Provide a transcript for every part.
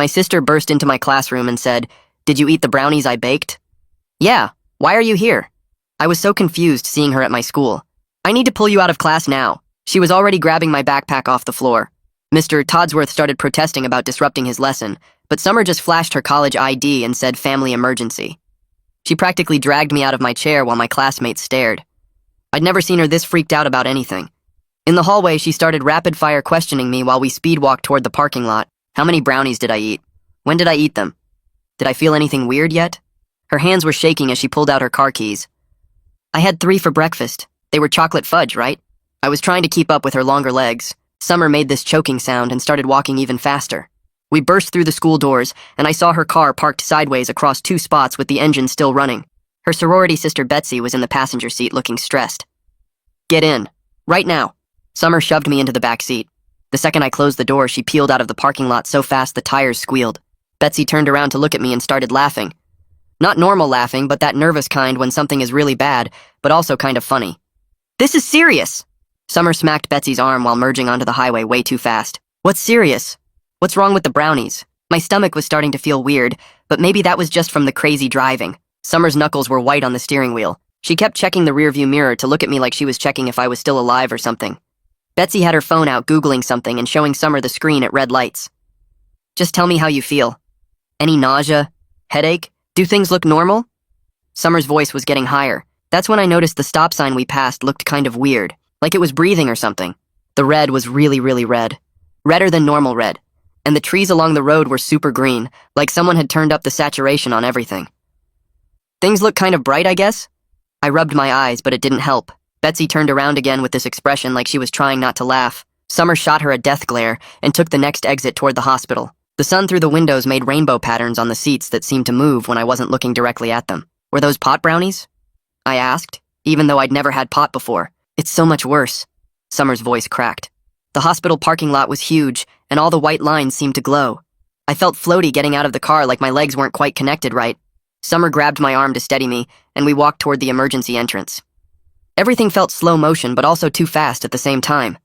My sister burst into my classroom and said, "Did you eat the brownies I baked?" "Yeah, why are you here?" I was so confused seeing her at my school. "I need to pull you out of class now." She was already grabbing my backpack off the floor. Mr. Todsworth started protesting about disrupting his lesson, but Summer just flashed her college ID and said family emergency. She practically dragged me out of my chair while my classmates stared. I'd never seen her this freaked out about anything. In the hallway, she started rapid-fire questioning me while we speed-walked toward the parking lot. How many brownies did I eat? When did I eat them? Did I feel anything weird yet? Her hands were shaking as she pulled out her car keys. "I had 3 for breakfast. They were chocolate fudge, right?" I was trying to keep up with her longer legs. Summer made this choking sound and started walking even faster. We burst through the school doors, and I saw her car parked sideways across 2 spots with the engine still running. Her sorority sister Betsy was in the passenger seat looking stressed. "Get in. Right now." Summer shoved me into the back seat. The second I closed the door, she peeled out of the parking lot so fast the tires squealed. Betsy turned around to look at me and started laughing. Not normal laughing, but that nervous kind when something is really bad, but also kind of funny. "This is serious!" Summer smacked Betsy's arm while merging onto the highway way too fast. "What's serious? What's wrong with the brownies?" My stomach was starting to feel weird, but maybe that was just from the crazy driving. Summer's knuckles were white on the steering wheel. She kept checking the rearview mirror to look at me like she was checking if I was still alive or something. Betsy had her phone out Googling something and showing Summer the screen at red lights. "Just tell me how you feel. Any nausea? Headache? Do things look normal?" Summer's voice was getting higher. That's when I noticed the stop sign we passed looked kind of weird, like it was breathing or something. The red was really, really red. Redder than normal red. And the trees along the road were super green, like someone had turned up the saturation on everything. "Things look kind of bright, I guess?" I rubbed my eyes, but it didn't help. Betsy turned around again with this expression like she was trying not to laugh. Summer shot her a death glare and took the next exit toward the hospital. The sun through the windows made rainbow patterns on the seats that seemed to move when I wasn't looking directly at them. "Were those pot brownies?" I asked, even though I'd never had pot before. "It's so much worse." Summer's voice cracked. The hospital parking lot was huge, and all the white lines seemed to glow. I felt floaty getting out of the car like my legs weren't quite connected right. Summer grabbed my arm to steady me, and we walked toward the emergency entrance. Everything felt slow motion, but also too fast at the same time.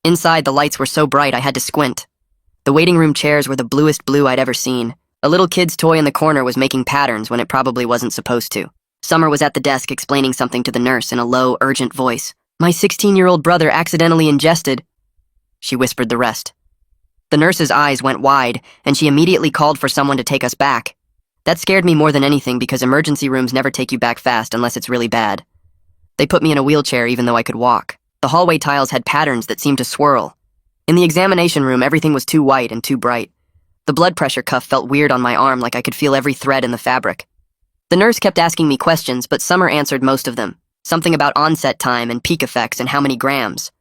Inside, the lights were so bright I had to squint. The waiting room chairs were the bluest blue I'd ever seen. A little kid's toy in the corner was making patterns when it probably wasn't supposed to. Summer was at the desk explaining something to the nurse in a low, urgent voice. "My 16-year-old brother accidentally ingested..." She whispered the rest. The nurse's eyes went wide, and she immediately called for someone to take us back. That scared me more than anything because emergency rooms never take you back fast unless it's really bad. They put me in a wheelchair even though I could walk. The hallway tiles had patterns that seemed to swirl. In the examination room, everything was too white and too bright. The blood pressure cuff felt weird on my arm like I could feel every thread in the fabric. The nurse kept asking me questions, but Summer answered most of them. Something about onset time and peak effects and how many grams.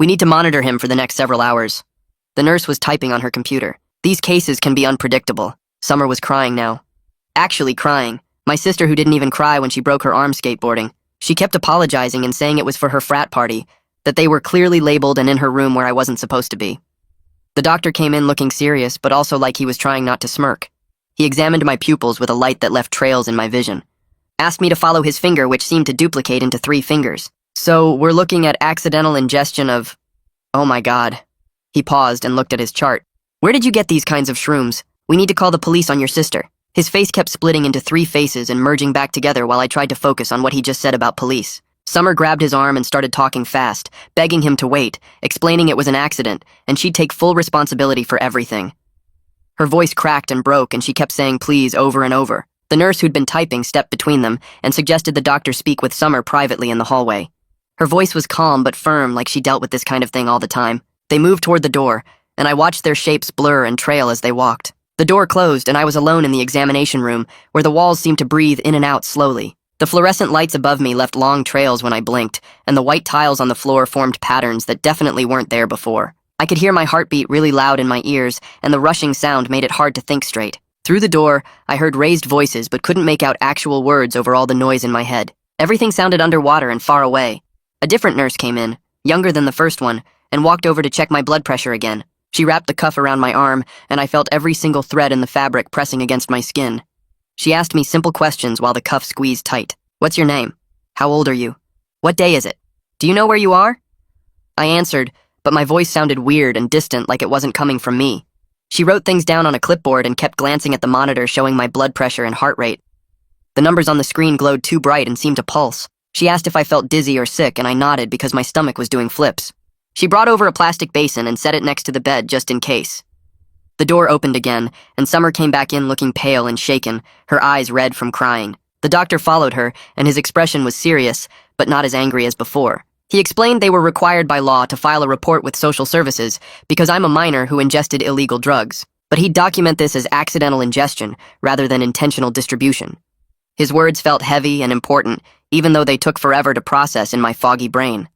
"We need to monitor him for the next several hours." The nurse was typing on her computer. "These cases can be unpredictable." Summer was crying now. Actually crying. My sister who didn't even cry when she broke her arm skateboarding. She kept apologizing and saying it was for her frat party, that they were clearly labeled and in her room where I wasn't supposed to be. The doctor came in looking serious, but also like he was trying not to smirk. He examined my pupils with a light that left trails in my vision. Asked me to follow his finger, which seemed to duplicate into 3 fingers. "So, we're looking at accidental ingestion of..." "Oh my god." He paused and looked at his chart. "Where did you get these kinds of shrooms? We need to call the police on your sister." His face kept splitting into 3 faces and merging back together while I tried to focus on what he just said about police. Summer grabbed his arm and started talking fast, begging him to wait, explaining it was an accident, and she'd take full responsibility for everything. Her voice cracked and broke, and she kept saying please over and over. The nurse who'd been typing stepped between them and suggested the doctor speak with Summer privately in the hallway. Her voice was calm but firm, like she dealt with this kind of thing all the time. They moved toward the door, and I watched their shapes blur and trail as they walked. The door closed, and I was alone in the examination room, where the walls seemed to breathe in and out slowly. The fluorescent lights above me left long trails when I blinked, and the white tiles on the floor formed patterns that definitely weren't there before. I could hear my heartbeat really loud in my ears, and the rushing sound made it hard to think straight. Through the door, I heard raised voices but couldn't make out actual words over all the noise in my head. Everything sounded underwater and far away. A different nurse came in, younger than the first one, and walked over to check my blood pressure again. She wrapped the cuff around my arm, and I felt every single thread in the fabric pressing against my skin. She asked me simple questions while the cuff squeezed tight. "What's your name? How old are you? What day is it? Do you know where you are?" I answered, but my voice sounded weird and distant like it wasn't coming from me. She wrote things down on a clipboard and kept glancing at the monitor showing my blood pressure and heart rate. The numbers on the screen glowed too bright and seemed to pulse. She asked if I felt dizzy or sick, and I nodded because my stomach was doing flips. She brought over a plastic basin and set it next to the bed just in case. The door opened again, and Summer came back in looking pale and shaken, her eyes red from crying. The doctor followed her, and his expression was serious, but not as angry as before. He explained they were required by law to file a report with social services because I'm a minor who ingested illegal drugs, but he'd document this as accidental ingestion rather than intentional distribution. His words felt heavy and important, even though they took forever to process in my foggy brain.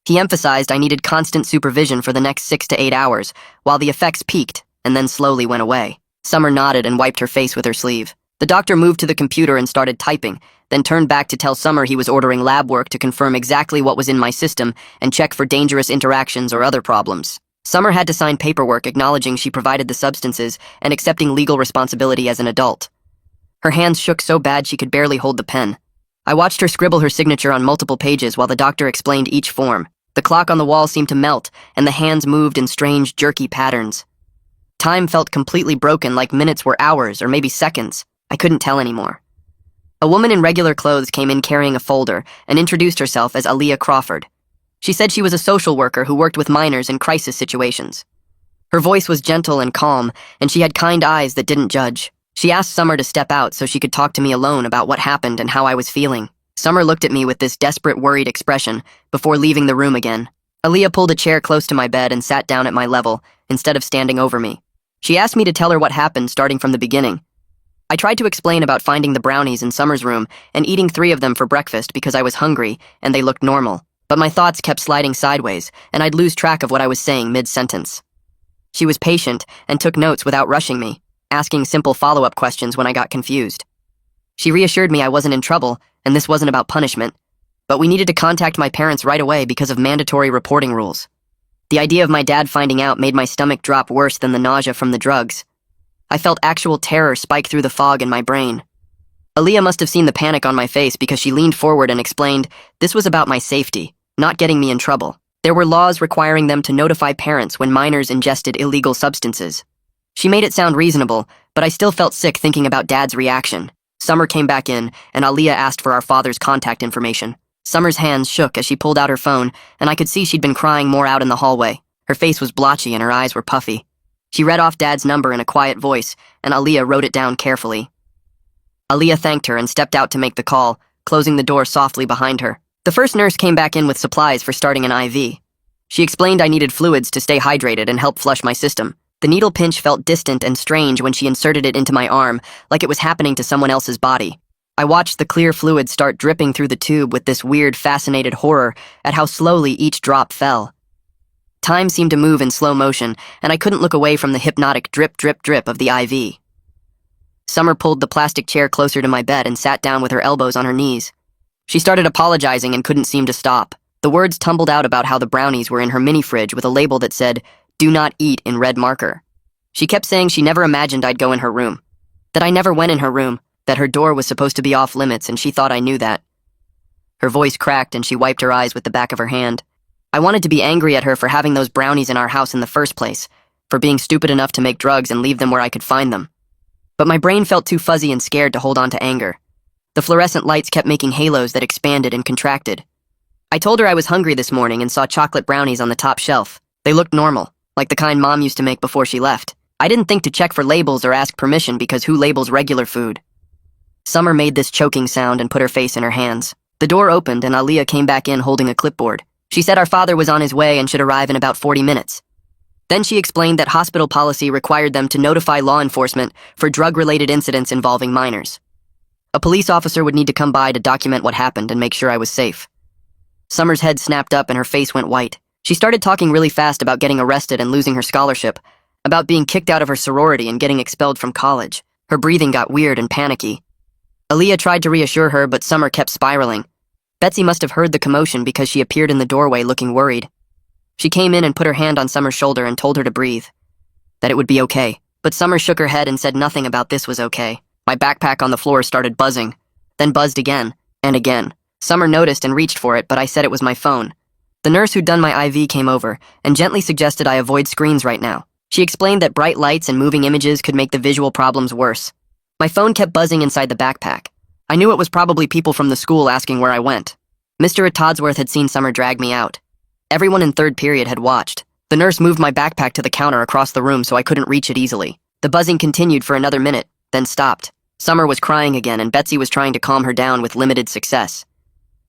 He emphasized I needed constant supervision for the next 6 to 8 hours, while the effects peaked and then slowly went away. Summer nodded and wiped her face with her sleeve. The doctor moved to the computer and started typing, then turned back to tell Summer he was ordering lab work to confirm exactly what was in my system and check for dangerous interactions or other problems. Summer had to sign paperwork acknowledging she provided the substances and accepting legal responsibility as an adult. Her hands shook so bad she could barely hold the pen. I watched her scribble her signature on multiple pages while the doctor explained each form. The clock on the wall seemed to melt, and the hands moved in strange, jerky patterns. Time felt completely broken, like minutes were hours or maybe seconds. I couldn't tell anymore. A woman in regular clothes came in carrying a folder and introduced herself as Aaliyah Crawford. She said she was a social worker who worked with minors in crisis situations. Her voice was gentle and calm, and she had kind eyes that didn't judge. She asked Summer to step out so she could talk to me alone about what happened and how I was feeling. Summer looked at me with this desperate, worried expression before leaving the room again. Aaliyah pulled a chair close to my bed and sat down at my level instead of standing over me. She asked me to tell her what happened starting from the beginning. I tried to explain about finding the brownies in Summer's room and eating 3 of them for breakfast because I was hungry and they looked normal. But my thoughts kept sliding sideways, and I'd lose track of what I was saying mid-sentence. She was patient and took notes without rushing me, asking simple follow-up questions when I got confused. She reassured me I wasn't in trouble and this wasn't about punishment, but we needed to contact my parents right away because of mandatory reporting rules. The idea of my dad finding out made my stomach drop worse than the nausea from the drugs. I felt actual terror spike through the fog in my brain. Aaliyah must have seen the panic on my face because she leaned forward and explained this was about my safety, not getting me in trouble. There were laws requiring them to notify parents when minors ingested illegal substances. She made it sound reasonable, but I still felt sick thinking about Dad's reaction. Summer came back in, and Aaliyah asked for our father's contact information. Summer's hands shook as she pulled out her phone, and I could see she'd been crying more out in the hallway. Her face was blotchy and her eyes were puffy. She read off Dad's number in a quiet voice, and Aaliyah wrote it down carefully. Aaliyah thanked her and stepped out to make the call, closing the door softly behind her. The first nurse came back in with supplies for starting an IV. She explained I needed fluids to stay hydrated and help flush my system. The needle pinch felt distant and strange when she inserted it into my arm, like it was happening to someone else's body. I watched the clear fluid start dripping through the tube with this weird, fascinated horror at how slowly each drop fell. Time seemed to move in slow motion, and I couldn't look away from the hypnotic drip, drip, drip of the IV. Summer pulled the plastic chair closer to my bed and sat down with her elbows on her knees. She started apologizing and couldn't seem to stop. The words tumbled out about how the brownies were in her mini fridge with a label that said, "Do not eat," in red marker. She kept saying she never imagined I'd go in her room, that I never went in her room, that her door was supposed to be off limits and she thought I knew that. Her voice cracked and she wiped her eyes with the back of her hand. I wanted to be angry at her for having those brownies in our house in the first place, for being stupid enough to make drugs and leave them where I could find them. But my brain felt too fuzzy and scared to hold on to anger. The fluorescent lights kept making halos that expanded and contracted. I told her I was hungry this morning and saw chocolate brownies on the top shelf. They looked normal, like the kind Mom used to make before she left. I didn't think to check for labels or ask permission because who labels regular food? Summer made this choking sound and put her face in her hands. The door opened and Aaliyah came back in holding a clipboard. She said our father was on his way and should arrive in about 40 minutes. Then she explained that hospital policy required them to notify law enforcement for drug-related incidents involving minors. A police officer would need to come by to document what happened and make sure I was safe. Summer's head snapped up and her face went white. She started talking really fast about getting arrested and losing her scholarship, about being kicked out of her sorority and getting expelled from college. Her breathing got weird and panicky. Aaliyah tried to reassure her, but Summer kept spiraling. Betsy must have heard the commotion because she appeared in the doorway looking worried. She came in and put her hand on Summer's shoulder and told her to breathe, that it would be okay. But Summer shook her head and said nothing about this was okay. My backpack on the floor started buzzing, then buzzed again, and again. Summer noticed and reached for it, but I said it was my phone. The nurse who'd done my IV came over and gently suggested I avoid screens right now. She explained that bright lights and moving images could make the visual problems worse. My phone kept buzzing inside the backpack. I knew it was probably people from the school asking where I went. Mr. Todsworth had seen Summer drag me out. Everyone in third period had watched. The nurse moved my backpack to the counter across the room so I couldn't reach it easily. The buzzing continued for another minute, then stopped. Summer was crying again, and Betsy was trying to calm her down with limited success.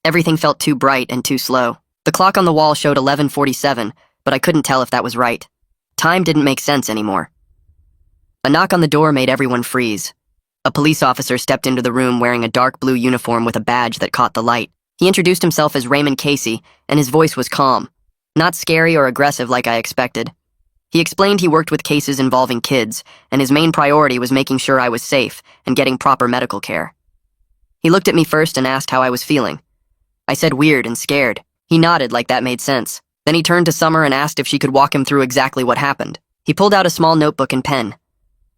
Everything felt too bright and too slow. The clock on the wall showed 11:47, but I couldn't tell if that was right. Time didn't make sense anymore. A knock on the door made everyone freeze. A police officer stepped into the room wearing a dark blue uniform with a badge that caught the light. He introduced himself as Raymond Casey, and his voice was calm. Not scary or aggressive like I expected. He explained he worked with cases involving kids, and his main priority was making sure I was safe and getting proper medical care. He looked at me first and asked how I was feeling. I said weird and scared. He nodded like that made sense. Then he turned to Summer and asked if she could walk him through exactly what happened. He pulled out a small notebook and pen.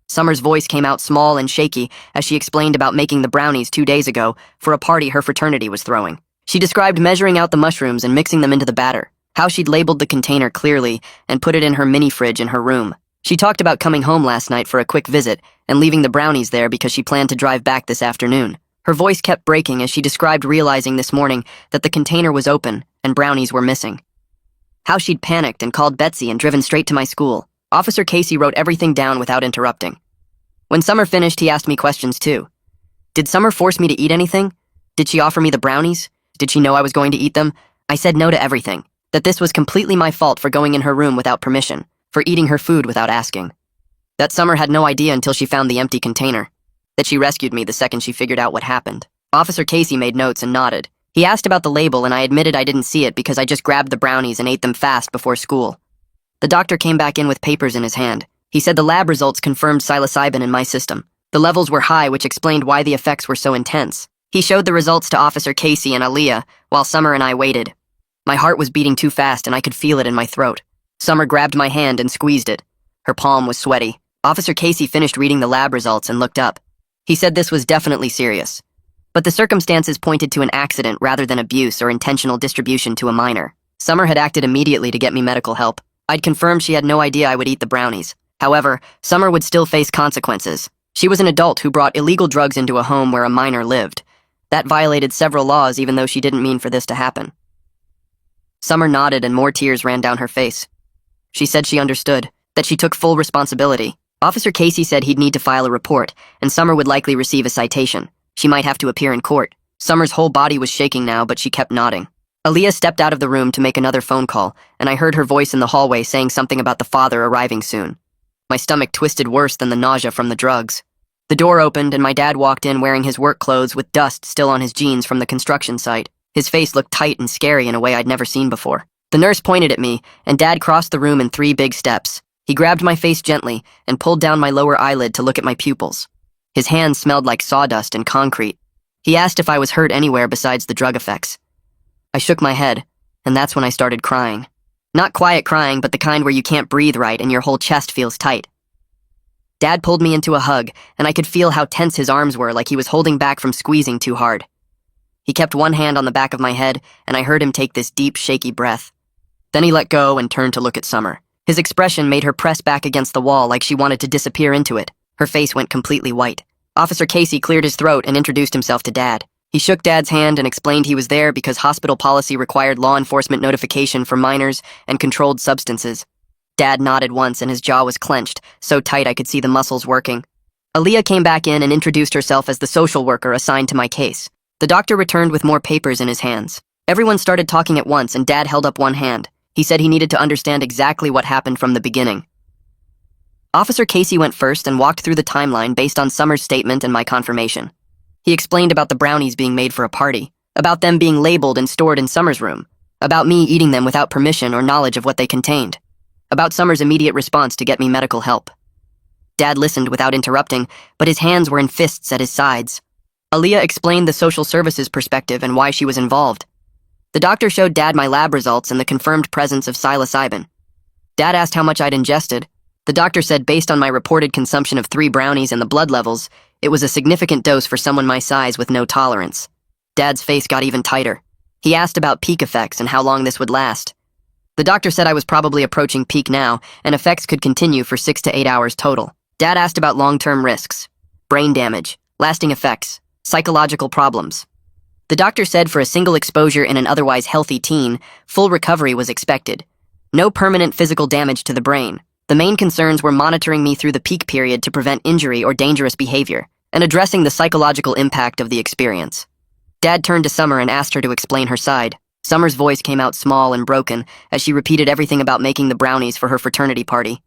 Summer's voice came out small and shaky as she explained about making the brownies 2 days ago for a party her fraternity was throwing. She described measuring out the mushrooms and mixing them into the batter, how she'd labeled the container clearly and put it in her mini fridge in her room. She talked about coming home last night for a quick visit and leaving the brownies there because she planned to drive back this afternoon. Her voice kept breaking as she described realizing this morning that the container was open and brownies were missing. How she'd panicked and called Betsy and driven straight to my school. Officer Casey wrote everything down without interrupting. When Summer finished, he asked me questions too. Did Summer force me to eat anything? Did she offer me the brownies? Did she know I was going to eat them? I said no to everything. That this was completely my fault for going in her room without permission, for eating her food without asking. That Summer had no idea until she found the empty container. That she rescued me the second she figured out what happened. Officer Casey made notes and nodded. He asked about the label and I admitted I didn't see it because I just grabbed the brownies and ate them fast before school. The doctor came back in with papers in his hand. He said the lab results confirmed psilocybin in my system. The levels were high, which explained why the effects were so intense. He showed the results to Officer Casey and Aaliyah, while Summer and I waited. My heart was beating too fast and I could feel it in my throat. Summer grabbed my hand and squeezed it. Her palm was sweaty. Officer Casey finished reading the lab results and looked up. He said this was definitely serious. But the circumstances pointed to an accident rather than abuse or intentional distribution to a minor. Summer had acted immediately to get me medical help. I'd confirmed she had no idea I would eat the brownies. However, Summer would still face consequences. She was an adult who brought illegal drugs into a home where a minor lived. That violated several laws even though she didn't mean for this to happen. Summer nodded and more tears ran down her face. She said she understood, that she took full responsibility. Officer Casey said he'd need to file a report, and Summer would likely receive a citation. She might have to appear in court. Summer's whole body was shaking now, but she kept nodding. Aaliyah stepped out of the room to make another phone call, and I heard her voice in the hallway saying something about the father arriving soon. My stomach twisted worse than the nausea from the drugs. The door opened and my dad walked in wearing his work clothes with dust still on his jeans from the construction site. His face looked tight and scary in a way I'd never seen before. The nurse pointed at me, and Dad crossed the room in 3 big steps. He grabbed my face gently and pulled down my lower eyelid to look at my pupils. His hands smelled like sawdust and concrete. He asked if I was hurt anywhere besides the drug effects. I shook my head, and that's when I started crying. Not quiet crying, but the kind where you can't breathe right and your whole chest feels tight. Dad pulled me into a hug, and I could feel how tense his arms were, like he was holding back from squeezing too hard. He kept one hand on the back of my head, and I heard him take this deep, shaky breath. Then he let go and turned to look at Summer. His expression made her press back against the wall like she wanted to disappear into it. Her face went completely white. Officer Casey cleared his throat and introduced himself to Dad. He shook Dad's hand and explained he was there because hospital policy required law enforcement notification for minors and controlled substances. Dad nodded once and his jaw was clenched, so tight I could see the muscles working. Aaliyah came back in and introduced herself as the social worker assigned to my case. The doctor returned with more papers in his hands. Everyone started talking at once and Dad held up one hand. He said he needed to understand exactly what happened from the beginning. Officer Casey went first and walked through the timeline based on Summer's statement and my confirmation. He explained about the brownies being made for a party, about them being labeled and stored in Summer's room, about me eating them without permission or knowledge of what they contained, about Summer's immediate response to get me medical help. Dad listened without interrupting, but his hands were in fists at his sides. Aaliyah explained the social services perspective and why she was involved. The doctor showed Dad my lab results and the confirmed presence of psilocybin. Dad asked how much I'd ingested. The doctor said based on my reported consumption of 3 brownies and the blood levels, it was a significant dose for someone my size with no tolerance. Dad's face got even tighter. He asked about peak effects and how long this would last. The doctor said I was probably approaching peak now, and effects could continue for 6 to 8 hours total. Dad asked about long-term risks, brain damage, lasting effects, psychological problems. The doctor said for a single exposure in an otherwise healthy teen, full recovery was expected. No permanent physical damage to the brain. The main concerns were monitoring me through the peak period to prevent injury or dangerous behavior, and addressing the psychological impact of the experience. Dad turned to Summer and asked her to explain her side. Summer's voice came out small and broken as she repeated everything about making the brownies for her fraternity party.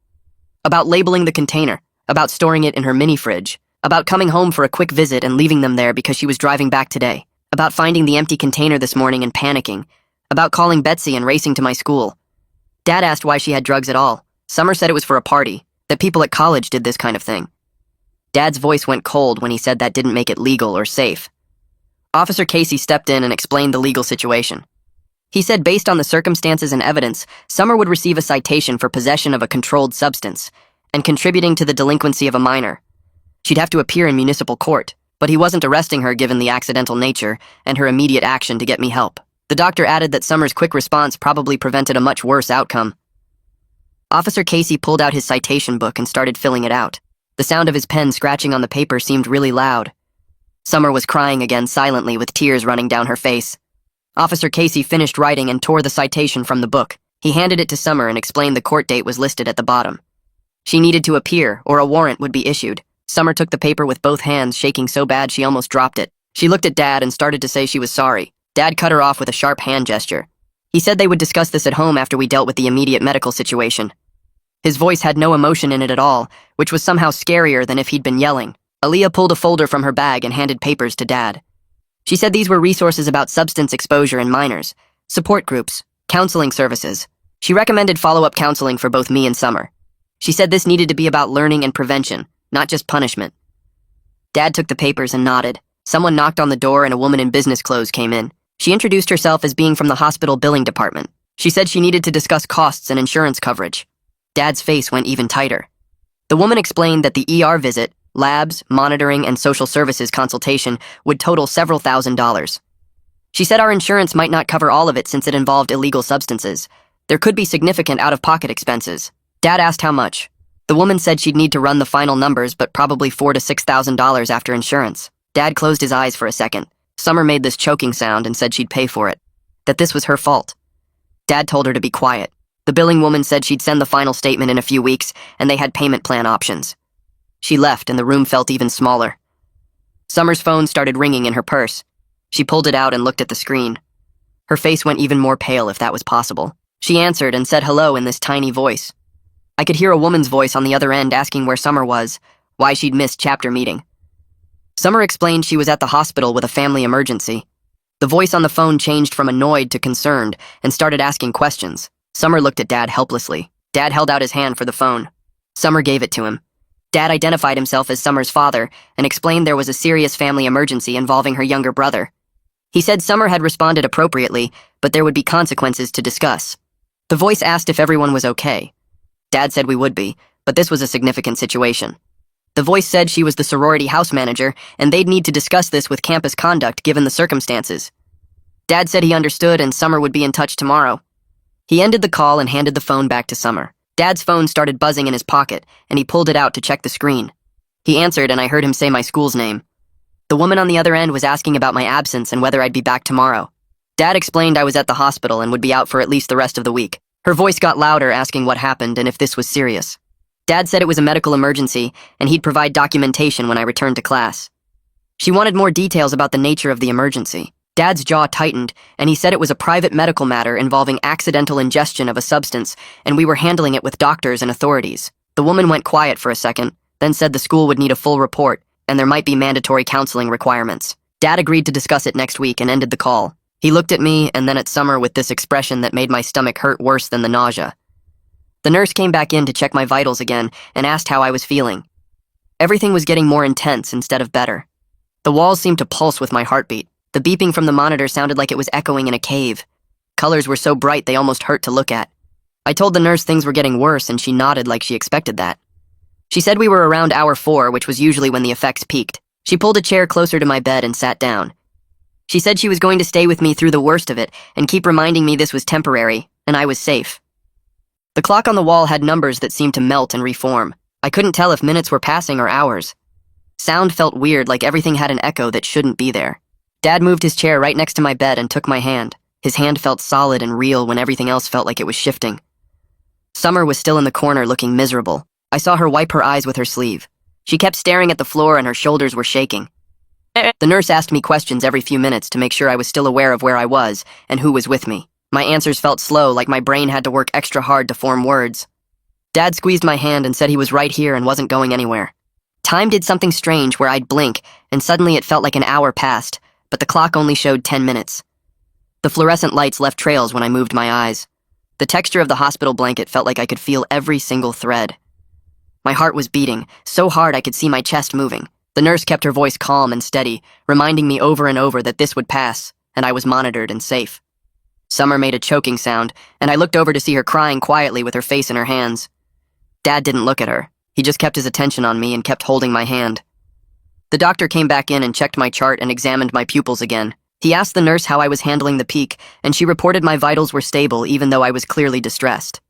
About labeling the container, about storing it in her mini fridge, about coming home for a quick visit and leaving them there because she was driving back today, about finding the empty container this morning and panicking, about calling Betsy and racing to my school. Dad asked why she had drugs at all. Summer said it was for a party, that people at college did this kind of thing. Dad's voice went cold when he said that didn't make it legal or safe. Officer Casey stepped in and explained the legal situation. He said based on the circumstances and evidence, Summer would receive a citation for possession of a controlled substance and contributing to the delinquency of a minor. She'd have to appear in municipal court, but he wasn't arresting her given the accidental nature and her immediate action to get me help. The doctor added that Summer's quick response probably prevented a much worse outcome. Officer Casey pulled out his citation book and started filling it out. The sound of his pen scratching on the paper seemed really loud. Summer was crying again silently with tears running down her face. Officer Casey finished writing and tore the citation from the book. He handed it to Summer and explained the court date was listed at the bottom. She needed to appear, or a warrant would be issued. Summer took the paper with both hands, shaking so bad she almost dropped it. She looked at Dad and started to say she was sorry. Dad cut her off with a sharp hand gesture. He said they would discuss this at home after we dealt with the immediate medical situation. His voice had no emotion in it at all, which was somehow scarier than if he'd been yelling. Aaliyah pulled a folder from her bag and handed papers to Dad. She said these were resources about substance exposure in minors, support groups, counseling services. She recommended follow-up counseling for both me and Summer. She said this needed to be about learning and prevention, not just punishment. Dad took the papers and nodded. Someone knocked on the door and a woman in business clothes came in. She introduced herself as being from the hospital billing department. She said she needed to discuss costs and insurance coverage. Dad's face went even tighter. The woman explained that the ER visit, labs, monitoring, and social services consultation would total several $1,000s. She said our insurance might not cover all of it since it involved illegal substances. There could be significant out-of-pocket expenses. Dad asked how much. The woman said she'd need to run the final numbers, but probably $4,000 to $6,000 after insurance. Dad closed his eyes for a second. Summer made this choking sound and said she'd pay for it. That this was her fault. Dad told her to be quiet. The billing woman said she'd send the final statement in a few weeks, and they had payment plan options. She left, and the room felt even smaller. Summer's phone started ringing in her purse. She pulled it out and looked at the screen. Her face went even more pale, if that was possible. She answered and said hello in this tiny voice. I could hear a woman's voice on the other end asking where Summer was, why she'd missed chapter meeting. Summer explained she was at the hospital with a family emergency. The voice on the phone changed from annoyed to concerned and started asking questions. Summer looked at Dad helplessly. Dad held out his hand for the phone. Summer gave it to him. Dad identified himself as Summer's father and explained there was a serious family emergency involving her younger brother. He said Summer had responded appropriately, but there would be consequences to discuss. The voice asked if everyone was okay. Dad said we would be, but this was a significant situation. The voice said she was the sorority house manager, and they'd need to discuss this with campus conduct given the circumstances. Dad said he understood and Summer would be in touch tomorrow. He ended the call and handed the phone back to Summer. Dad's phone started buzzing in his pocket, and he pulled it out to check the screen. He answered, and I heard him say my school's name. The woman on the other end was asking about my absence and whether I'd be back tomorrow. Dad explained I was at the hospital and would be out for at least the rest of the week. Her voice got louder, asking what happened and if this was serious. Dad said it was a medical emergency, and he'd provide documentation when I returned to class. She wanted more details about the nature of the emergency. Dad's jaw tightened, and he said it was a private medical matter involving accidental ingestion of a substance, and we were handling it with doctors and authorities. The woman went quiet for a second, then said the school would need a full report, and there might be mandatory counseling requirements. Dad agreed to discuss it next week and ended the call. He looked at me and then at Summer with this expression that made my stomach hurt worse than the nausea. The nurse came back in to check my vitals again and asked how I was feeling. Everything was getting more intense instead of better. The walls seemed to pulse with my heartbeat. The beeping from the monitor sounded like it was echoing in a cave. Colors were so bright they almost hurt to look at. I told the nurse things were getting worse and she nodded like she expected that. She said we were around hour 4, which was usually when the effects peaked. She pulled a chair closer to my bed and sat down. She said she was going to stay with me through the worst of it and keep reminding me this was temporary, and I was safe. The clock on the wall had numbers that seemed to melt and reform. I couldn't tell if minutes were passing or hours. Sound felt weird, like everything had an echo that shouldn't be there. Dad moved his chair right next to my bed and took my hand. His hand felt solid and real when everything else felt like it was shifting. Summer was still in the corner looking miserable. I saw her wipe her eyes with her sleeve. She kept staring at the floor and her shoulders were shaking. The nurse asked me questions every few minutes to make sure I was still aware of where I was and who was with me. My answers felt slow, like my brain had to work extra hard to form words. Dad squeezed my hand and said he was right here and wasn't going anywhere. Time did something strange where I'd blink, and suddenly it felt like an hour passed, but the clock only showed 10 minutes. The fluorescent lights left trails when I moved my eyes. The texture of the hospital blanket felt like I could feel every single thread. My heart was beating, so hard I could see my chest moving. The nurse kept her voice calm and steady, reminding me over and over that this would pass, and I was monitored and safe. Summer made a choking sound, and I looked over to see her crying quietly with her face in her hands. Dad didn't look at her. He just kept his attention on me and kept holding my hand. The doctor came back in and checked my chart and examined my pupils again. He asked the nurse how I was handling the peak, and she reported my vitals were stable even though I was clearly distressed.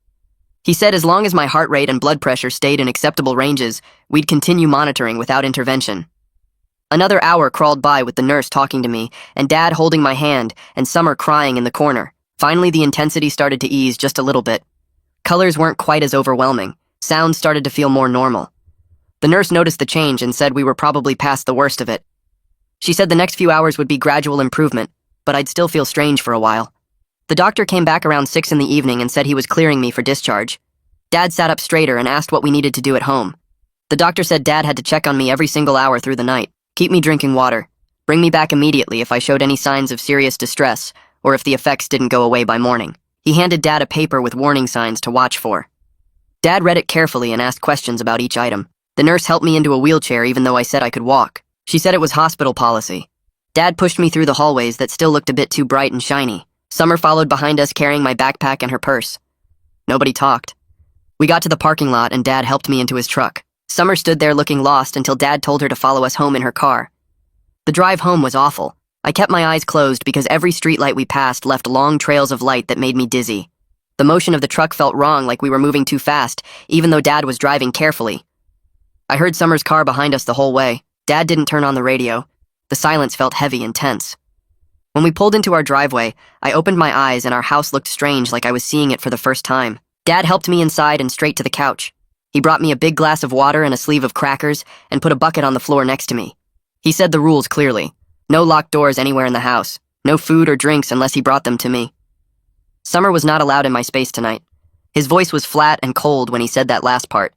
He said as long as my heart rate and blood pressure stayed in acceptable ranges, we'd continue monitoring without intervention. Another hour crawled by with the nurse talking to me, and Dad holding my hand, and Summer crying in the corner. Finally, the intensity started to ease just a little bit. Colors weren't quite as overwhelming. Sounds started to feel more normal. The nurse noticed the change and said we were probably past the worst of it. She said the next few hours would be gradual improvement, but I'd still feel strange for a while. The doctor came back around 6 in the evening and said he was clearing me for discharge. Dad sat up straighter and asked what we needed to do at home. The doctor said Dad had to check on me every single hour through the night, keep me drinking water, bring me back immediately if I showed any signs of serious distress or if the effects didn't go away by morning. He handed Dad a paper with warning signs to watch for. Dad read it carefully and asked questions about each item. The nurse helped me into a wheelchair even though I said I could walk. She said it was hospital policy. Dad pushed me through the hallways that still looked a bit too bright and shiny. Summer followed behind us carrying my backpack and her purse. Nobody talked. We got to the parking lot and Dad helped me into his truck. Summer stood there looking lost until Dad told her to follow us home in her car. The drive home was awful. I kept my eyes closed because every streetlight we passed left long trails of light that made me dizzy. The motion of the truck felt wrong, like we were moving too fast, even though Dad was driving carefully. I heard Summer's car behind us the whole way. Dad didn't turn on the radio. The silence felt heavy and tense. When we pulled into our driveway, I opened my eyes and our house looked strange, like I was seeing it for the first time. Dad helped me inside and straight to the couch. He brought me a big glass of water and a sleeve of crackers and put a bucket on the floor next to me. He said the rules clearly. No locked doors anywhere in the house. No food or drinks unless he brought them to me. Summer was not allowed in my space tonight. His voice was flat and cold when he said that last part.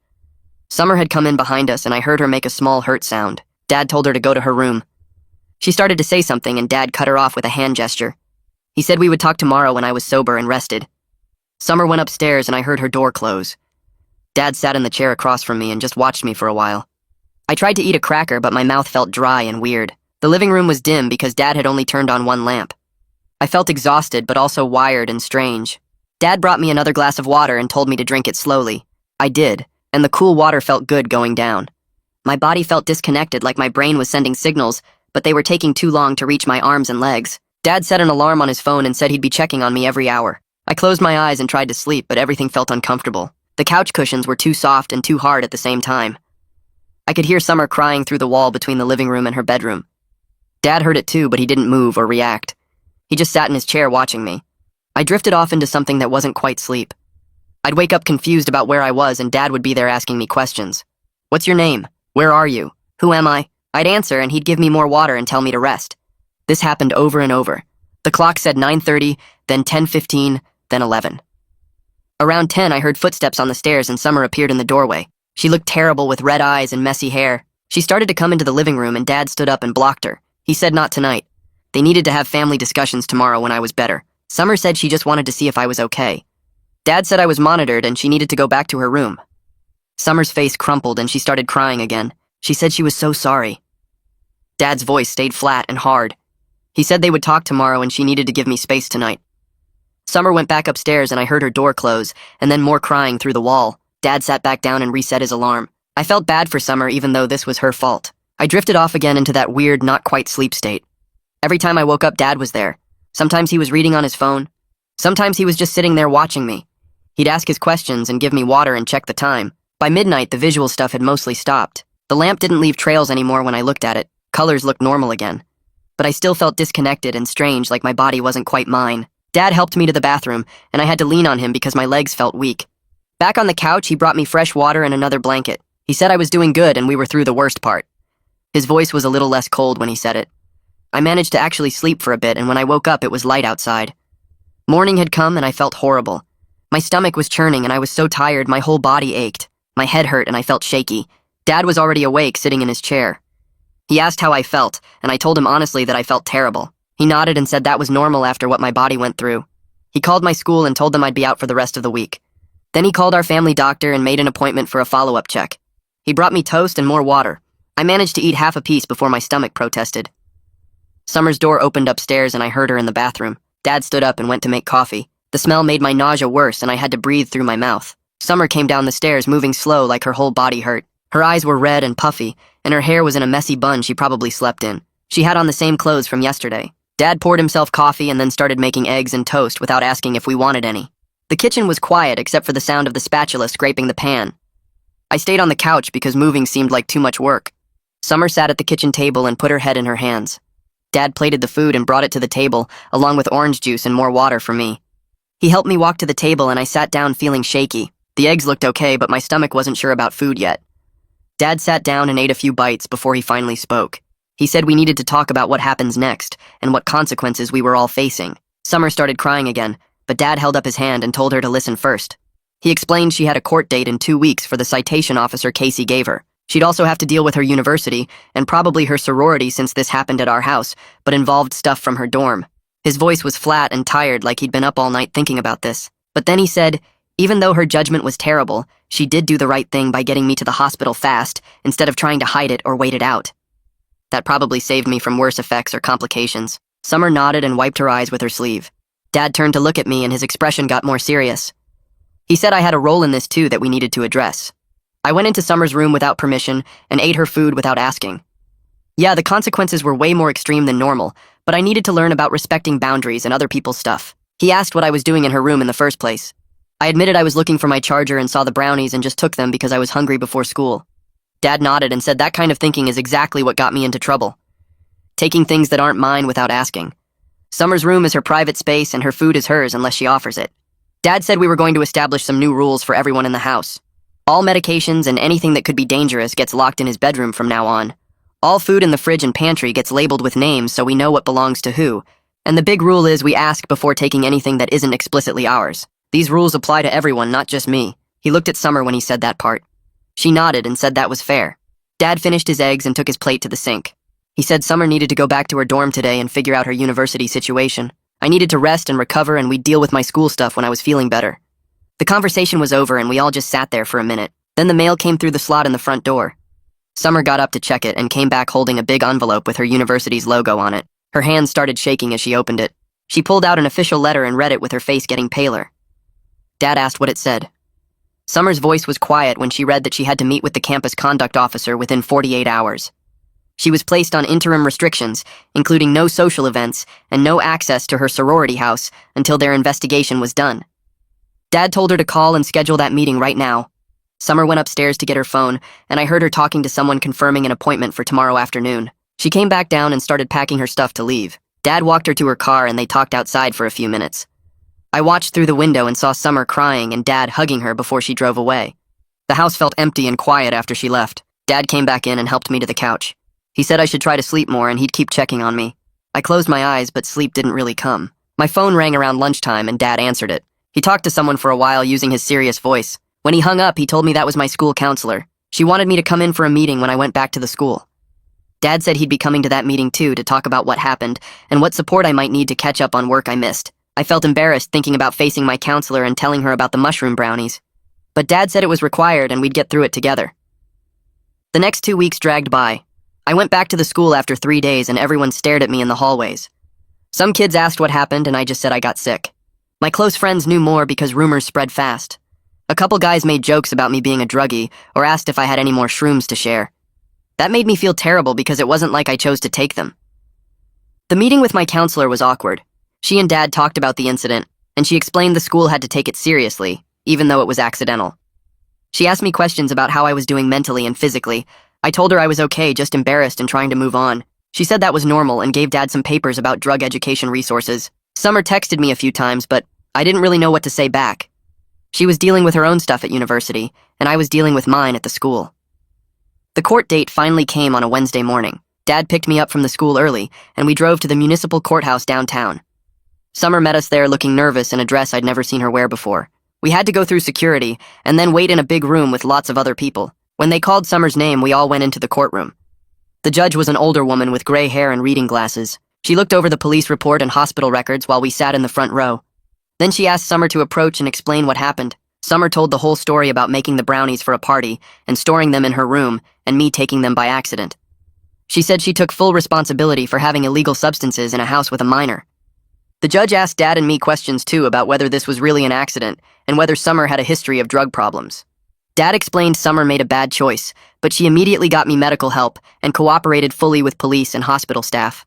Summer had come in behind us and I heard her make a small hurt sound. Dad told her to go to her room. She started to say something and Dad cut her off with a hand gesture. He said we would talk tomorrow when I was sober and rested. Summer went upstairs and I heard her door close. Dad sat in the chair across from me and just watched me for a while. I tried to eat a cracker, but my mouth felt dry and weird. The living room was dim because Dad had only turned on one lamp. I felt exhausted, but also wired and strange. Dad brought me another glass of water and told me to drink it slowly. I did, and the cool water felt good going down. My body felt disconnected, like my brain was sending signals, but they were taking too long to reach my arms and legs. Dad set an alarm on his phone and said he'd be checking on me every hour. I closed my eyes and tried to sleep, but everything felt uncomfortable. The couch cushions were too soft and too hard at the same time. I could hear Summer crying through the wall between the living room and her bedroom. Dad heard it too, but he didn't move or react. He just sat in his chair watching me. I drifted off into something that wasn't quite sleep. I'd wake up confused about where I was and Dad would be there asking me questions. What's your name? Where are you? Who am I? I'd answer and he'd give me more water and tell me to rest. This happened over and over. The clock said 9:30, then 10:15, then 11. Around 10, I heard footsteps on the stairs and Summer appeared in the doorway. She looked terrible with red eyes and messy hair. She started to come into the living room and Dad stood up and blocked her. He said not tonight. They needed to have family discussions tomorrow when I was better. Summer said she just wanted to see if I was okay. Dad said I was monitored and she needed to go back to her room. Summer's face crumpled and she started crying again. She said she was so sorry. Dad's voice stayed flat and hard. He said they would talk tomorrow and she needed to give me space tonight. Summer went back upstairs and I heard her door close, and then more crying through the wall. Dad sat back down and reset his alarm. I felt bad for Summer even though this was her fault. I drifted off again into that weird, not quite sleep state. Every time I woke up, Dad was there. Sometimes he was reading on his phone. Sometimes he was just sitting there watching me. He'd ask his questions and give me water and check the time. By midnight, the visual stuff had mostly stopped. The lamp didn't leave trails anymore when I looked at it. Colors looked normal again. But I still felt disconnected and strange, like my body wasn't quite mine. Dad helped me to the bathroom, and I had to lean on him because my legs felt weak. Back on the couch, he brought me fresh water and another blanket. He said I was doing good and we were through the worst part. His voice was a little less cold when he said it. I managed to actually sleep for a bit, and when I woke up, it was light outside. Morning had come and I felt horrible. My stomach was churning and I was so tired my whole body ached. My head hurt and I felt shaky. Dad was already awake, sitting in his chair. He asked how I felt, and I told him honestly that I felt terrible. He nodded and said that was normal after what my body went through. He called my school and told them I'd be out for the rest of the week. Then he called our family doctor and made an appointment for a follow-up check. He brought me toast and more water. I managed to eat half a piece before my stomach protested. Summer's door opened upstairs and I heard her in the bathroom. Dad stood up and went to make coffee. The smell made my nausea worse and I had to breathe through my mouth. Summer came down the stairs, moving slow like her whole body hurt. Her eyes were red and puffy, and her hair was in a messy bun she probably slept in. She had on the same clothes from yesterday. Dad poured himself coffee and then started making eggs and toast without asking if we wanted any. The kitchen was quiet except for the sound of the spatula scraping the pan. I stayed on the couch because moving seemed like too much work. Summer sat at the kitchen table and put her head in her hands. Dad plated the food and brought it to the table, along with orange juice and more water for me. He helped me walk to the table and I sat down feeling shaky. The eggs looked okay, but my stomach wasn't sure about food yet. Dad sat down and ate a few bites before he finally spoke. He said we needed to talk about what happens next and what consequences we were all facing. Summer started crying again, but Dad held up his hand and told her to listen first. He explained she had a court date in 2 weeks for the citation officer Casey gave her. She'd also have to deal with her university and probably her sorority since this happened at our house, but involved stuff from her dorm. His voice was flat and tired, like he'd been up all night thinking about this. But then he said, even though her judgment was terrible, she did do the right thing by getting me to the hospital fast instead of trying to hide it or wait it out. That probably saved me from worse effects or complications. Summer nodded and wiped her eyes with her sleeve. Dad turned to look at me and his expression got more serious. He said I had a role in this too that we needed to address. I went into Summer's room without permission and ate her food without asking. Yeah, the consequences were way more extreme than normal, but I needed to learn about respecting boundaries and other people's stuff. He asked what I was doing in her room in the first place. I admitted I was looking for my charger and saw the brownies and just took them because I was hungry before school. Dad nodded and said that kind of thinking is exactly what got me into trouble. Taking things that aren't mine without asking. Summer's room is her private space and her food is hers unless she offers it. Dad said we were going to establish some new rules for everyone in the house. All medications and anything that could be dangerous gets locked in his bedroom from now on. All food in the fridge and pantry gets labeled with names so we know what belongs to who. And the big rule is we ask before taking anything that isn't explicitly ours. These rules apply to everyone, not just me. He looked at Summer when he said that part. She nodded and said that was fair. Dad finished his eggs and took his plate to the sink. He said Summer needed to go back to her dorm today and figure out her university situation. I needed to rest and recover and we'd deal with my school stuff when I was feeling better. The conversation was over and we all just sat there for a minute. Then the mail came through the slot in the front door. Summer got up to check it and came back holding a big envelope with her university's logo on it. Her hands started shaking as she opened it. She pulled out an official letter and read it with her face getting paler. Dad asked what it said. Summer's voice was quiet when she read that she had to meet with the campus conduct officer within 48 hours. She was placed on interim restrictions, including no social events and no access to her sorority house until their investigation was done. Dad told her to call and schedule that meeting right now. Summer went upstairs to get her phone, and I heard her talking to someone confirming an appointment for tomorrow afternoon. She came back down and started packing her stuff to leave. Dad walked her to her car and they talked outside for a few minutes. I watched through the window and saw Summer crying and Dad hugging her before she drove away. The house felt empty and quiet after she left. Dad came back in and helped me to the couch. He said I should try to sleep more and he'd keep checking on me. I closed my eyes, but sleep didn't really come. My phone rang around lunchtime and Dad answered it. He talked to someone for a while using his serious voice. When he hung up, he told me that was my school counselor. She wanted me to come in for a meeting when I went back to the school. Dad said he'd be coming to that meeting too to talk about what happened and what support I might need to catch up on work I missed. I felt embarrassed thinking about facing my counselor and telling her about the mushroom brownies. But Dad said it was required and we'd get through it together. The next 2 weeks dragged by. I went back to the school after 3 days and everyone stared at me in the hallways. Some kids asked what happened and I just said I got sick. My close friends knew more because rumors spread fast. A couple guys made jokes about me being a druggie or asked if I had any more shrooms to share. That made me feel terrible because it wasn't like I chose to take them. The meeting with my counselor was awkward. She and Dad talked about the incident, and she explained the school had to take it seriously, even though it was accidental. She asked me questions about how I was doing mentally and physically. I told her I was okay, just embarrassed and trying to move on. She said that was normal and gave Dad some papers about drug education resources. Summer texted me a few times, but I didn't really know what to say back. She was dealing with her own stuff at university, and I was dealing with mine at the school. The court date finally came on a Wednesday morning. Dad picked me up from the school early, and we drove to the municipal courthouse downtown. Summer met us there looking nervous in a dress I'd never seen her wear before. We had to go through security, and then wait in a big room with lots of other people. When they called Summer's name, we all went into the courtroom. The judge was an older woman with gray hair and reading glasses. She looked over the police report and hospital records while we sat in the front row. Then she asked Summer to approach and explain what happened. Summer told the whole story about making the brownies for a party and storing them in her room, and me taking them by accident. She said she took full responsibility for having illegal substances in a house with a minor. The judge asked Dad and me questions too about whether this was really an accident and whether Summer had a history of drug problems. Dad explained Summer made a bad choice, but she immediately got me medical help and cooperated fully with police and hospital staff.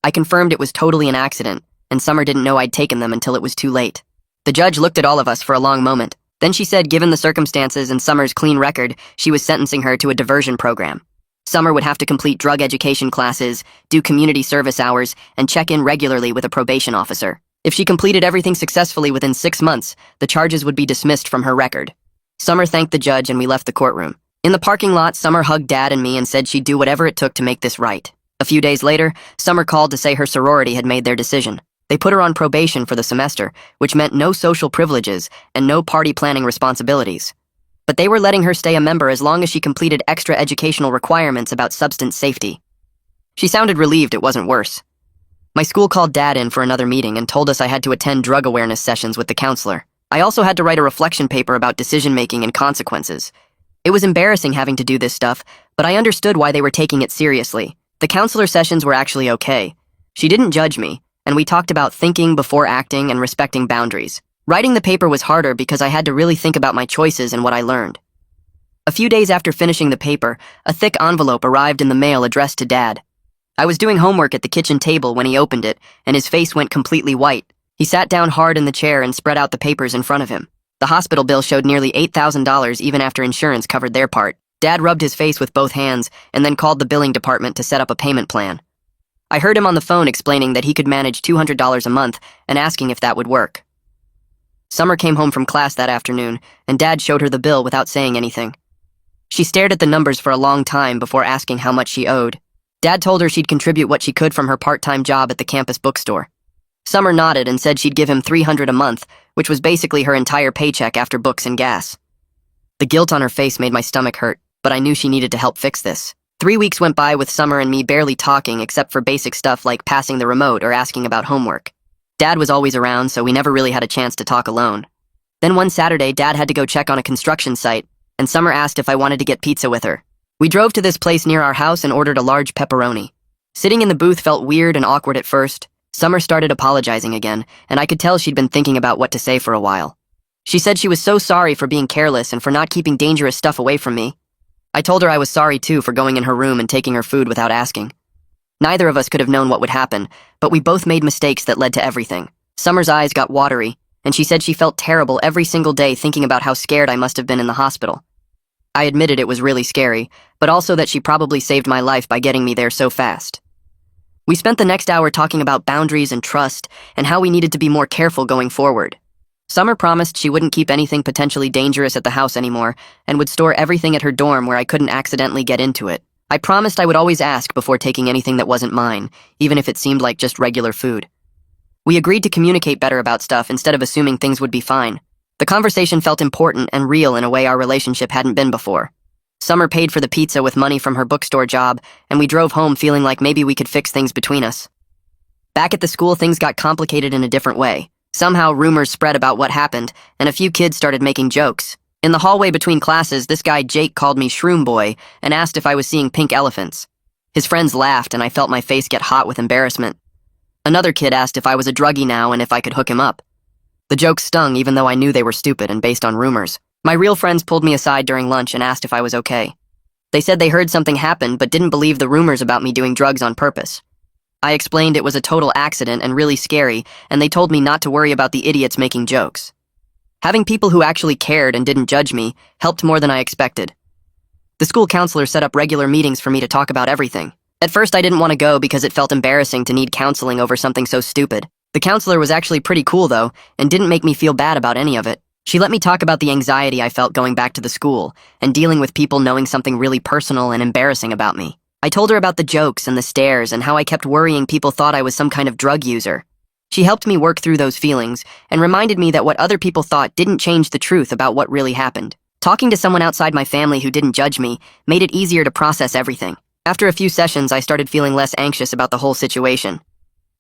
I confirmed it was totally an accident, and Summer didn't know I'd taken them until it was too late. The judge looked at all of us for a long moment. Then she said given the circumstances and Summer's clean record, she was sentencing her to a diversion program. Summer would have to complete drug education classes, do community service hours, and check in regularly with a probation officer. If she completed everything successfully within 6 months, the charges would be dismissed from her record. Summer thanked the judge and we left the courtroom. In the parking lot, Summer hugged Dad and me and said she'd do whatever it took to make this right. A few days later, Summer called to say her sorority had made their decision. They put her on probation for the semester, which meant no social privileges and no party planning responsibilities. But they were letting her stay a member as long as she completed extra educational requirements about substance safety. She sounded relieved it wasn't worse. My school called Dad in for another meeting and told us I had to attend drug awareness sessions with the counselor. I also had to write a reflection paper about decision-making and consequences. It was embarrassing having to do this stuff, but I understood why they were taking it seriously. The counselor sessions were actually okay. She didn't judge me, and we talked about thinking before acting and respecting boundaries. Writing the paper was harder because I had to really think about my choices and what I learned. A few days after finishing the paper, a thick envelope arrived in the mail addressed to Dad. I was doing homework at the kitchen table when he opened it, and his face went completely white. He sat down hard in the chair and spread out the papers in front of him. The hospital bill showed nearly $8,000 even after insurance covered their part. Dad rubbed his face with both hands and then called the billing department to set up a payment plan. I heard him on the phone explaining that he could manage $200 a month and asking if that would work. Summer came home from class that afternoon, and Dad showed her the bill without saying anything. She stared at the numbers for a long time before asking how much she owed. Dad told her she'd contribute what she could from her part-time job at the campus bookstore. Summer nodded and said she'd give him $300 a month, which was basically her entire paycheck after books and gas. The guilt on her face made my stomach hurt, but I knew she needed to help fix this. 3 weeks went by with Summer and me barely talking except for basic stuff like passing the remote or asking about homework. Dad was always around, so we never really had a chance to talk alone. Then one Saturday, Dad had to go check on a construction site, and Summer asked if I wanted to get pizza with her. We drove to this place near our house and ordered a large pepperoni. Sitting in the booth felt weird and awkward at first. Summer started apologizing again, and I could tell she'd been thinking about what to say for a while. She said she was so sorry for being careless and for not keeping dangerous stuff away from me. I told her I was sorry too for going in her room and taking her food without asking. Neither of us could have known what would happen, but we both made mistakes that led to everything. Summer's eyes got watery, and she said she felt terrible every single day thinking about how scared I must have been in the hospital. I admitted it was really scary, but also that she probably saved my life by getting me there so fast. We spent the next hour talking about boundaries and trust and how we needed to be more careful going forward. Summer promised she wouldn't keep anything potentially dangerous at the house anymore and would store everything at her dorm where I couldn't accidentally get into it. I promised I would always ask before taking anything that wasn't mine, even if it seemed like just regular food. We agreed to communicate better about stuff instead of assuming things would be fine. The conversation felt important and real in a way our relationship hadn't been before. Summer paid for the pizza with money from her bookstore job, and we drove home feeling like maybe we could fix things between us. Back at the school, things got complicated in a different way. Somehow, rumors spread about what happened, and a few kids started making jokes. In the hallway between classes, this guy Jake called me Shroom Boy and asked if I was seeing pink elephants. His friends laughed, and I felt my face get hot with embarrassment. Another kid asked if I was a druggie now and if I could hook him up. The jokes stung even though I knew they were stupid and based on rumors. My real friends pulled me aside during lunch and asked if I was okay. They said they heard something happen but didn't believe the rumors about me doing drugs on purpose. I explained it was a total accident and really scary, and they told me not to worry about the idiots making jokes. Having people who actually cared and didn't judge me helped more than I expected. The school counselor set up regular meetings for me to talk about everything. At first, I didn't want to go because it felt embarrassing to need counseling over something so stupid. The counselor was actually pretty cool, though, and didn't make me feel bad about any of it. She let me talk about the anxiety I felt going back to the school and dealing with people knowing something really personal and embarrassing about me. I told her about the jokes and the stares and how I kept worrying people thought I was some kind of drug user. She helped me work through those feelings and reminded me that what other people thought didn't change the truth about what really happened. Talking to someone outside my family who didn't judge me made it easier to process everything. After a few sessions, I started feeling less anxious about the whole situation.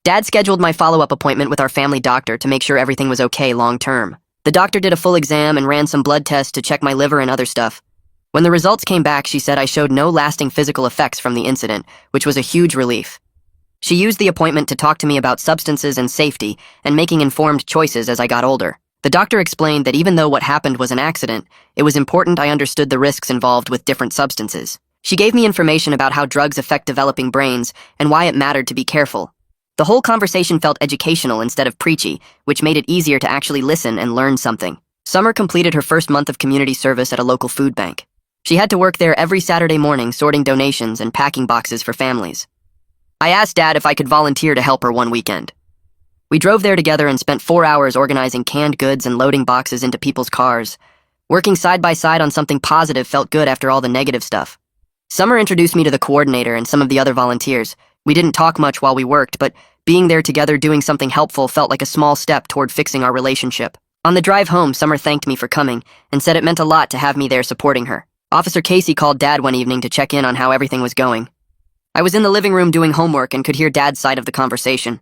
Dad scheduled my follow-up appointment with our family doctor to make sure everything was okay long-term. The doctor did a full exam and ran some blood tests to check my liver and other stuff. When the results came back, she said I showed no lasting physical effects from the incident, which was a huge relief. She used the appointment to talk to me about substances and safety and making informed choices as I got older. The doctor explained that even though what happened was an accident, it was important I understood the risks involved with different substances. She gave me information about how drugs affect developing brains and why it mattered to be careful. The whole conversation felt educational instead of preachy, which made it easier to actually listen and learn something. Summer completed her first month of community service at a local food bank. She had to work there every Saturday morning sorting donations and packing boxes for families. I asked Dad if I could volunteer to help her one weekend. We drove there together and spent 4 hours organizing canned goods and loading boxes into people's cars. Working side by side on something positive felt good after all the negative stuff. Summer introduced me to the coordinator and some of the other volunteers. We didn't talk much while we worked, but being there together doing something helpful felt like a small step toward fixing our relationship. On the drive home, Summer thanked me for coming and said it meant a lot to have me there supporting her. Officer Casey called Dad one evening to check in on how everything was going. I was in the living room doing homework and could hear Dad's side of the conversation.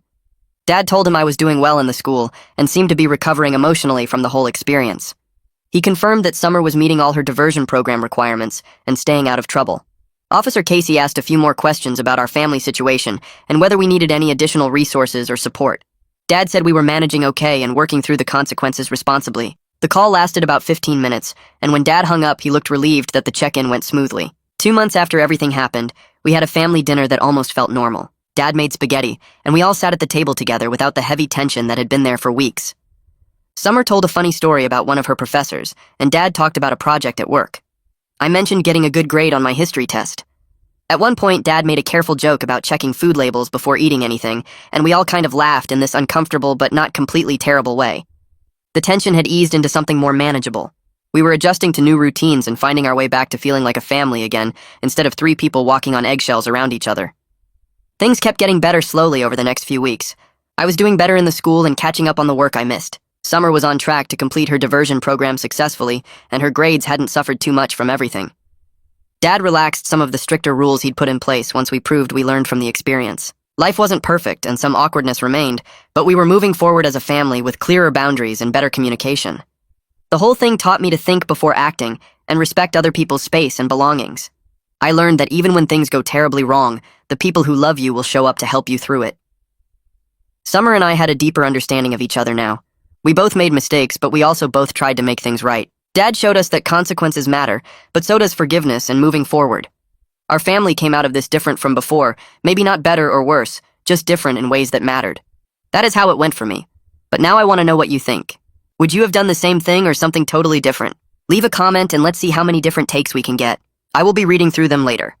Dad told him I was doing well in the school and seemed to be recovering emotionally from the whole experience. He confirmed that Summer was meeting all her diversion program requirements and staying out of trouble. Officer Casey asked a few more questions about our family situation and whether we needed any additional resources or support. Dad said we were managing okay and working through the consequences responsibly. The call lasted about 15 minutes, and when Dad hung up, he looked relieved that the check-in went smoothly. 2 months after everything happened, we had a family dinner that almost felt normal. Dad made spaghetti, and we all sat at the table together without the heavy tension that had been there for weeks. Summer told a funny story about one of her professors, and Dad talked about a project at work. I mentioned getting a good grade on my history test. At one point, Dad made a careful joke about checking food labels before eating anything, and we all kind of laughed in this uncomfortable but not completely terrible way. The tension had eased into something more manageable. We were adjusting to new routines and finding our way back to feeling like a family again, instead of 3 people walking on eggshells around each other. Things kept getting better slowly over the next few weeks. I was doing better in the school and catching up on the work I missed. Summer was on track to complete her diversion program successfully, and her grades hadn't suffered too much from everything. Dad relaxed some of the stricter rules he'd put in place once we proved we learned from the experience. Life wasn't perfect and some awkwardness remained, but we were moving forward as a family with clearer boundaries and better communication. The whole thing taught me to think before acting and respect other people's space and belongings. I learned that even when things go terribly wrong, the people who love you will show up to help you through it. Summer and I had a deeper understanding of each other now. We both made mistakes, but we also both tried to make things right. Dad showed us that consequences matter, but so does forgiveness and moving forward. Our family came out of this different from before, maybe not better or worse, just different in ways that mattered. That is how it went for me. But now I want to know what you think. Would you have done the same thing or something totally different? Leave a comment and let's see how many different takes we can get. I will be reading through them later.